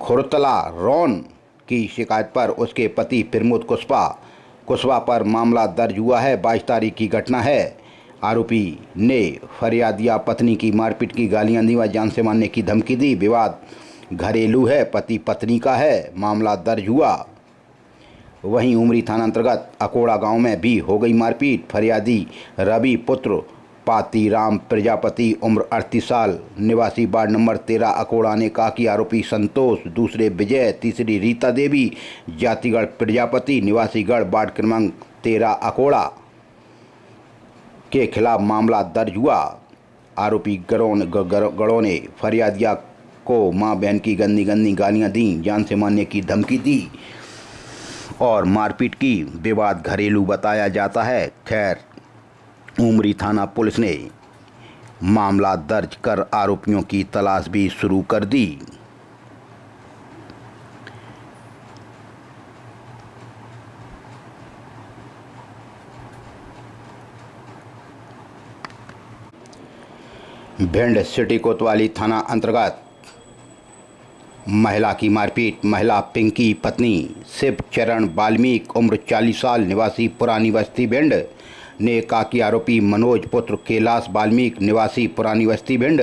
खुरतला रौन की शिकायत पर उसके पति प्रमोद कुशवाहा पर मामला दर्ज हुआ है। 22 तारीख की घटना है। आरोपी ने फरियादिया पत्नी की मारपीट की, गालियां दी व जान से मारने की धमकी दी। विवाद घरेलू है, पति पत्नी का है। मामला दर्ज हुआ। वहीं उमरी थाना अंतर्गत अकोड़ा गांव में भी हो गई मारपीट। फरियादी रवि पुत्र पातीराम प्रजापति उम्र 38 साल निवासी वार्ड नंबर 13 अकोड़ा ने कहा कि आरोपी संतोष, दूसरे विजय, तीसरी रीता देवी जातिगढ़ प्रजापति निवासी गढ़ वार्ड क्रमांक 13 अकोड़ा के खिलाफ मामला दर्ज हुआ। आरोपी गढ़ों ने फरियादिया को मां बहन की गंदी गालियां दी, जान से मारने की धमकी दी और मारपीट की। विवाद घरेलू बताया जाता है। खैर, उमरी थाना पुलिस ने मामला दर्ज कर आरोपियों की तलाश भी शुरू कर दी। भिंड सिटी कोतवाली थाना अंतर्गत महिला की मारपीट। महिला पिंकी पत्नी शिव चरण वाल्मीकि उम्र 40 साल निवासी पुरानी बस्ती भिंड ने कहा कि आरोपी मनोज पुत्र कैलाश वाल्मीकि निवासी पुरानी बस्ती भिंड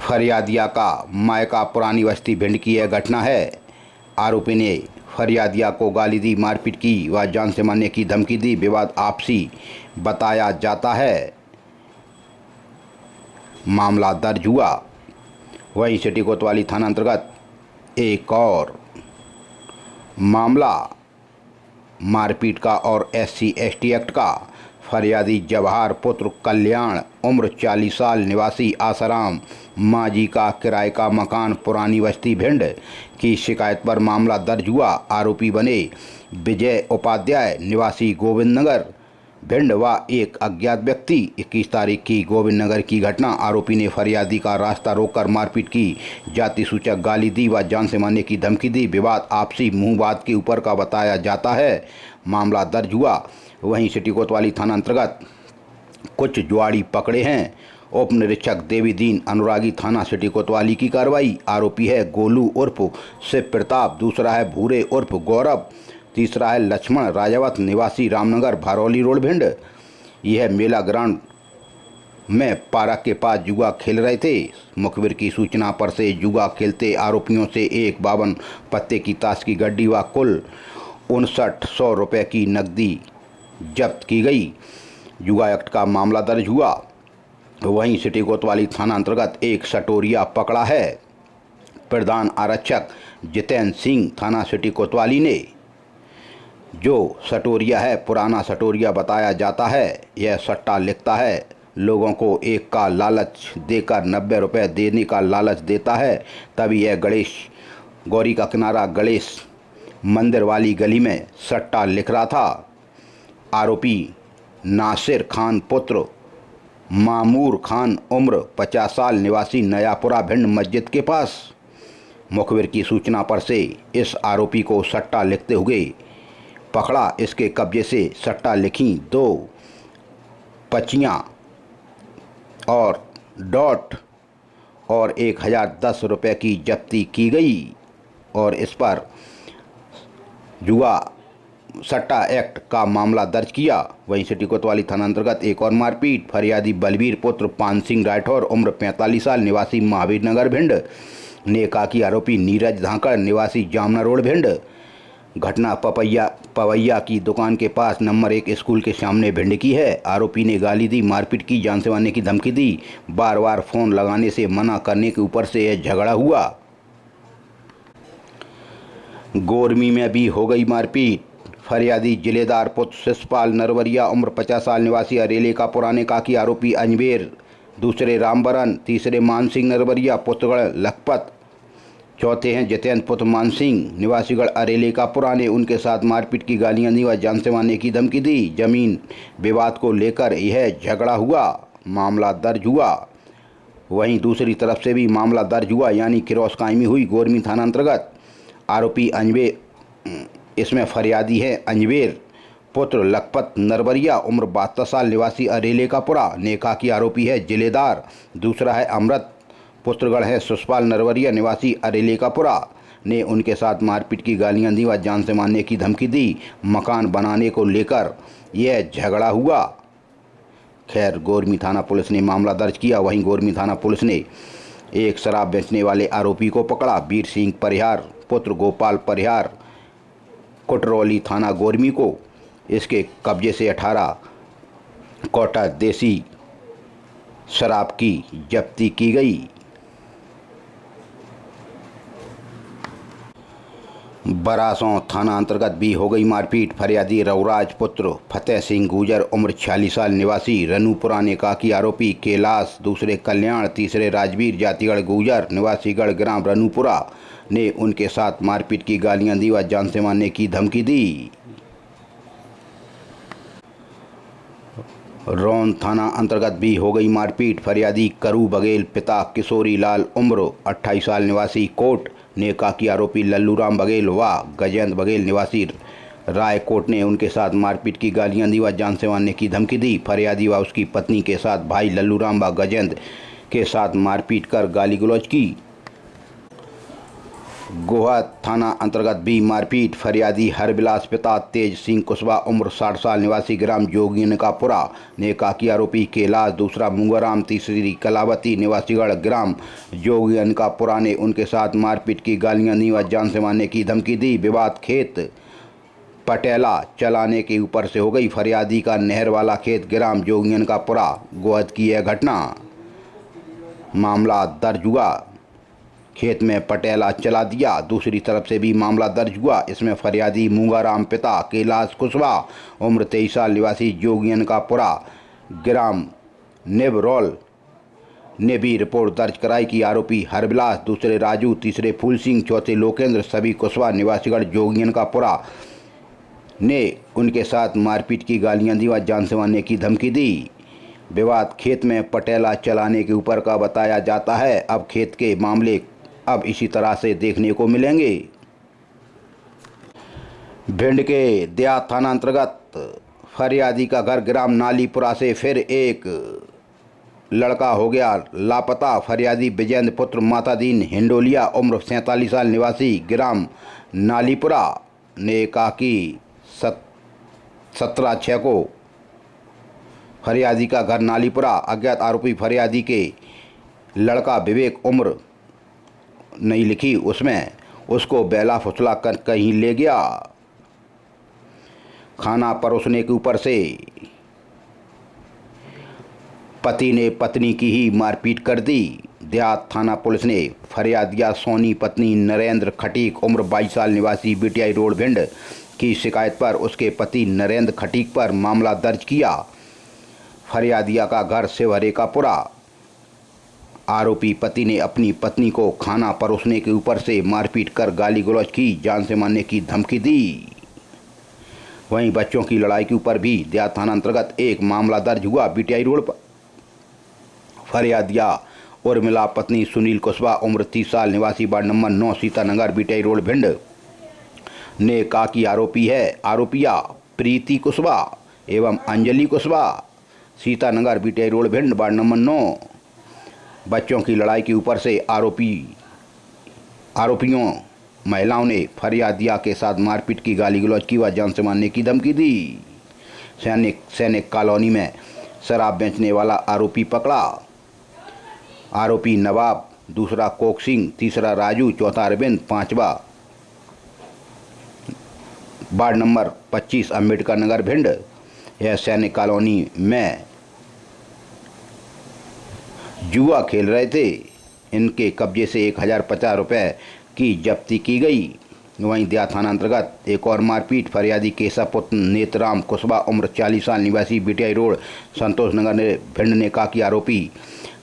फरियादिया का मायका पुरानी बस्ती भिंड की यह घटना है। आरोपी ने फरियादिया को गाली दी, मारपीट की व जान से मारने की धमकी दी। विवाद आपसी बताया जाता है। मामला दर्ज हुआ। वहीं सिटी कोतवाली थाना अंतर्गत एक और मामला मारपीट का और SC/ST एक्ट का। फरियादी जवाहर पुत्र कल्याण उम्र 40 साल निवासी आसाराम मांझी का किराए का मकान पुरानी बस्ती भिंड की शिकायत पर मामला दर्ज हुआ। आरोपी बने विजय उपाध्याय निवासी गोविंद नगर भिंड व एक अज्ञात व्यक्ति। 21 तारीख की गोविंद नगर की घटना। आरोपी ने फरियादी का रास्ता रोककर मारपीट की, जाति सूचक गाली दी व जान से मारने की धमकी दी। विवाद आपसी मुंह बात के ऊपर का बताया जाता है। मामला दर्ज हुआ। वहीं सिटी कोतवाली थाना अंतर्गत कुछ जुआड़ी पकड़े हैं। उप निरीक्षक देवी दीन अनुरागी थाना सिटी कोतवाली की कार्रवाई। आरोपी है गोलू उर्फ शिव प्रताप, दूसरा है भूरे उर्फ गौरव, तीसरा है लक्ष्मण राजावत निवासी रामनगर भरौली रोड भिंड। यह मेला ग्राउंड में पार्क के पास जुआ खेल रहे थे। मुखबिर की सूचना पर से जुआ खेलते आरोपियों से एक 52 पत्ते की ताश की गड्डी व कुल 5900 रुपये की नकदी जब्त की गई। जुआ एक्ट का मामला दर्ज हुआ। वहीं सिटी कोतवाली थाना अंतर्गत एक सटोरिया पकड़ा है। प्रधान आरक्षक जितेंद्र सिंह थाना सिटी कोतवाली ने जो सटोरिया है पुराना सटोरिया बताया जाता है। यह सट्टा लिखता है, लोगों को एक का लालच देकर 90 रुपये देने का लालच देता है। तभी यह गणेश गौरी का किनारा गणेश मंदिर वाली गली में सट्टा लिख रहा था। आरोपी नासिर खान पुत्र मामूर खान उम्र 50 साल निवासी नयापुरा भिंड मस्जिद के पास। मुखबिर की सूचना पर से इस आरोपी को सट्टा लिखते हुए पकड़ा। इसके कब्जे से सट्टा लिखी 2 पचियाँ और डॉट और 1010 रुपये की जब्ती की गई और इस पर जुआ सट्टा एक्ट का मामला दर्ज किया। वहीं सिटी कोतवाली थाना अंतर्गत एक और मारपीट। फरियादी बलबीर पुत्र पान सिंह राठौर उम्र 45 साल निवासी महावीर नगर भिंड ने कहा कि आरोपी नीरज धाकड़ निवासी जामना रोड भिंड। घटना पवैया की दुकान के पास नंबर 1 स्कूल के सामने भिंड की है। आरोपी ने गाली दी, मारपीट की, जान से मारने की धमकी दी। बार बार फोन लगाने से मना करने के ऊपर से यह झगड़ा हुआ। गोरमी में भी हो गई मारपीट। फरियादी जिलेदार पुत्र शिषपाल नरवरिया उम्र 50 साल निवासी अरेले का पुराने का की आरोपी अंजवेर, दूसरे रामबरन, तीसरे मानसिंह नरवरिया पुत्रगढ़ लखपत, चौथे हैं जितेंद्र पुत्र मानसिंह निवासीगढ़ अरेले का पुराने। उनके साथ मारपीट की, गालियां दी व जान से मारने की धमकी दी। जमीन विवाद को लेकर यह झगड़ा हुआ। मामला दर्ज हुआ। वहीं दूसरी तरफ से भी मामला दर्ज हुआ, यानी क्रॉस कायमी हुई गोरमी थाना अंतर्गत। आरोपी अंजवेर, इसमें फरियादी है अंजवेर पुत्र लखपत नरवरिया उम्र 72 साल निवासी अरेले का पुरा ने कहा कि आरोपी है जिलेदार, दूसरा है अमृत पुत्रगढ़ है शिषपाल नरवरिया निवासी अरेले का पुरा ने उनके साथ मारपीट की, गालियां दी व जान से मारने की धमकी दी। मकान बनाने को लेकर यह झगड़ा हुआ। खैर, गोरमी थाना पुलिस ने मामला दर्ज किया। वहीं गोरमी थाना पुलिस ने एक शराब बेचने वाले आरोपी को पकड़ा। वीर सिंह परिहार पुत्र गोपाल परिहार कुटरौली थाना गोरमी को इसके कब्जे से 18 कोटा देसी शराब की जब्ती की गई। बरासों थाना अंतर्गत भी हो गई मारपीट। फरियादी रघुराज पुत्र फतेह सिंह गुजर उम्र 46 साल निवासी रनूपुरा ने कहा कि आरोपी कैलाश, दूसरे कल्याण, तीसरे राजवीर जातिगढ़ गुजर निवासीगढ़ ग्राम रनूपुरा ने उनके साथ मारपीट की, गालियां दी व जान से मारने की धमकी दी। रौन थाना अंतर्गत भी हो गई मारपीट। फरियादी करू बघेल पिता किशोरी लाल उम्र 28 साल निवासी कोट ने कहा कि आरोपी लल्लू राम बघेल व गजेंद्र बघेल निवासी राय कोर्ट ने उनके साथ मारपीट की गालियां दी व जान से मारने की धमकी दी। फरियादी व उसकी पत्नी के साथ भाई लल्लूराम व गजेंद्र के साथ मारपीट कर गाली गलौज की। गोहा थाना अंतर्गत भी मारपीट। फरियादी हरबिलास पिता तेज सिंह कुशवाहा उम्र 60 साल निवासी ग्राम जोगिनकापुरा ने कहा कि आरोपी कैलाश दूसरा मुंगाराम तीसरी कलावती निवासीगढ़ ग्राम जोगिनकापुरा ने उनके साथ मारपीट की गालियां दी व जान से मारने की धमकी दी। विवाद खेत पटेला चलाने के ऊपर से हो गई। फरियादी का नहर वाला खेत ग्राम जोगिनकापुरा गोहद की यह घटना मामला दर्ज हुआ। खेत में पटेला चला दिया। दूसरी तरफ से भी मामला दर्ज हुआ। इसमें फरियादी मुंगाराम पिता कैलाश कुशवाहा उम्र 23 साल निवासी जोगिनकापुरा ग्राम नेबरोल ने भी रिपोर्ट दर्ज कराई कि आरोपी हरबिलास दूसरे राजू तीसरे फूल सिंह चौथे लोकेंद्र सभी कुशवाहा निवासीगढ़ जोगिनकापुरा ने उनके साथ मारपीट की गालियां दी व जान से मारने की धमकी दी। विवाद खेत में पटेला चलाने के ऊपर का बताया जाता है। अब खेत के मामले अब इसी तरह से देखने को मिलेंगे। भिंड के देहात थाना अंतर्गत फरियादी का घर ग्राम नालीपुरा से फिर एक लड़का हो गया लापता। फरियादी विजेंद्र पुत्र मातादीन हिंडोलिया उम्र 47 साल निवासी ग्राम नालीपुरा ने कहा कि 17/6 को फरियादी का घर नालीपुरा अज्ञात आरोपी फरियादी के लड़का विवेक उम्र नहीं लिखी उसमें उसको बेला फुसला कर कहीं ले गया। खाना परोसने के ऊपर से पति ने पत्नी की ही मारपीट कर दी। देहात थाना पुलिस ने फरियादिया सोनी पत्नी नरेंद्र खटीक उम्र 22 साल निवासी बीटीआई रोड भिंड की शिकायत पर उसके पति नरेंद्र खटीक पर मामला दर्ज किया। फरियादिया का घर शिवहरेकापुरा। आरोपी पति ने अपनी पत्नी को खाना परोसने के ऊपर से मारपीट कर गाली गलौज की, जान से मारने की धमकी दी। वहीं बच्चों की लड़ाई के ऊपर भी देहात थाना अंतर्गत एक मामला दर्ज हुआ। बीटीआई रोड पर फरियादिया उर्मिला पत्नी सुनील कुशवाहा उम्र 30 साल निवासी ward number 9 Sitanagar BTI road Bhind ने कहा कि आरोपिया प्रीति कुशवाहा एवं Anjali Kushwaha Sitanagar BTI road Bhind ward number 9 बच्चों की लड़ाई के ऊपर से आरोपियों महिलाओं ने फरियादिया के साथ मारपीट की गाली गलौज की व जान से मारने की धमकी दी। सैनिक कॉलोनी में शराब बेचने वाला आरोपी पकड़ा। आरोपी नवाब दूसरा कोक सिंह तीसरा राजू चौथा अरविंद पांचवा वार्ड नंबर 25 अम्बेडकर नगर भिंड। यह सैनिक कॉलोनी में जुआ खेल रहे थे। इनके कब्जे से 1050 रुपये की जब्ती की गई। वहीं देहात थाना अंतर्गत एक और मारपीट। फरियादी केशव पुत्र नेतराम कुशवाहा उम्र 40 साल निवासी बीटीआई रोड संतोष नगर ने भिंड ने कहा कि आरोपी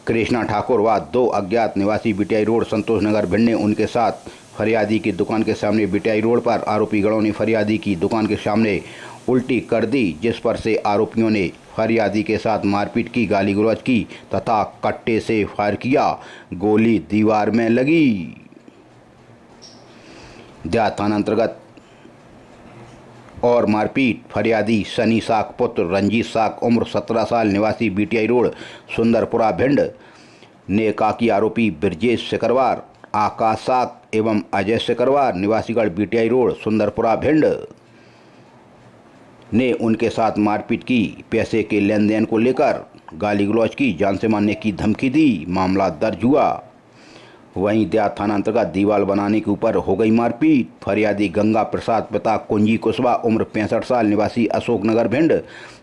कृष्णा ठाकुर व 2 अज्ञात निवासी बीटीआई रोड संतोष नगर भिंड ने उनके साथ फरियादी की दुकान के सामने बीटीआई रोड पर आरोपी गणों ने फरियादी की दुकान के सामने उल्टी कर दी, जिस पर से आरोपियों ने फरियादी के साथ मारपीट की, गाली गलौज की तथा कट्टे से फायर किया। गोली दीवार में लगी। देहात थाना अंतर्गत और मारपीट। फरियादी सनी साक पुत्र रंजीत साक उम्र 17 साल निवासी बीटीआई रोड सुंदरपुरा भिंड ने कहा कि आरोपी ब्रजेश सिकरवार आकाश साक एवं अजय सिकरवार निवासीगढ़ बीटीआई रोड सुंदरपुरा भिंड ने उनके साथ मारपीट की, पैसे के लेन देन को लेकर गाली गलौज की, जान से मारने की धमकी दी। मामला दर्ज हुआ। वहीं देहात थाना अंतर्गत दीवार बनाने के ऊपर हो गई मारपीट। फरियादी गंगा प्रसाद पिता कुंजी कुशवाहा उम्र 65 साल निवासी अशोकनगर भिंड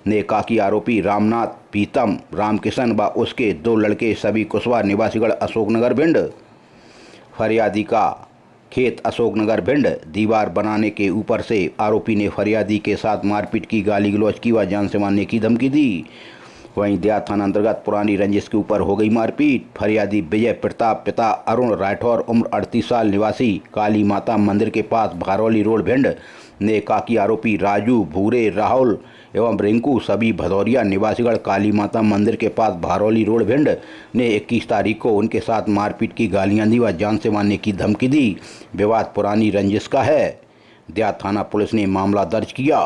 ने कहा कि आरोपी रामनाथ पीतम रामकिशन व उसके 2 लड़के सभी कुशवाहा निवासीगढ़ अशोकनगर भिंड। फरियादी का खेत अशोकनगर भिंड। दीवार बनाने के ऊपर से आरोपी ने फरियादी के साथ मारपीट की, गाली गलौज की व जान से मारने की धमकी दी। वहीं देहात थाना अंतर्गत पुरानी रंजिश के ऊपर हो गई मारपीट। फरियादी विजय प्रताप पिता अरुण राठौर उम्र 38 साल निवासी काली माता मंदिर के पास भारौली रोड भिंड ने कहा कि आरोपी राजू भूरे राहुल एवं रिंकू सभी भदौरिया निवासीगढ़ काली माता मंदिर के पास भारौली रोड भिंड ने 21 तारीख को उनके साथ मारपीट की, गालियां दी व जान से मारने की धमकी दी। विवाद पुरानी रंजिश का है। देहात थाना पुलिस ने मामला दर्ज किया।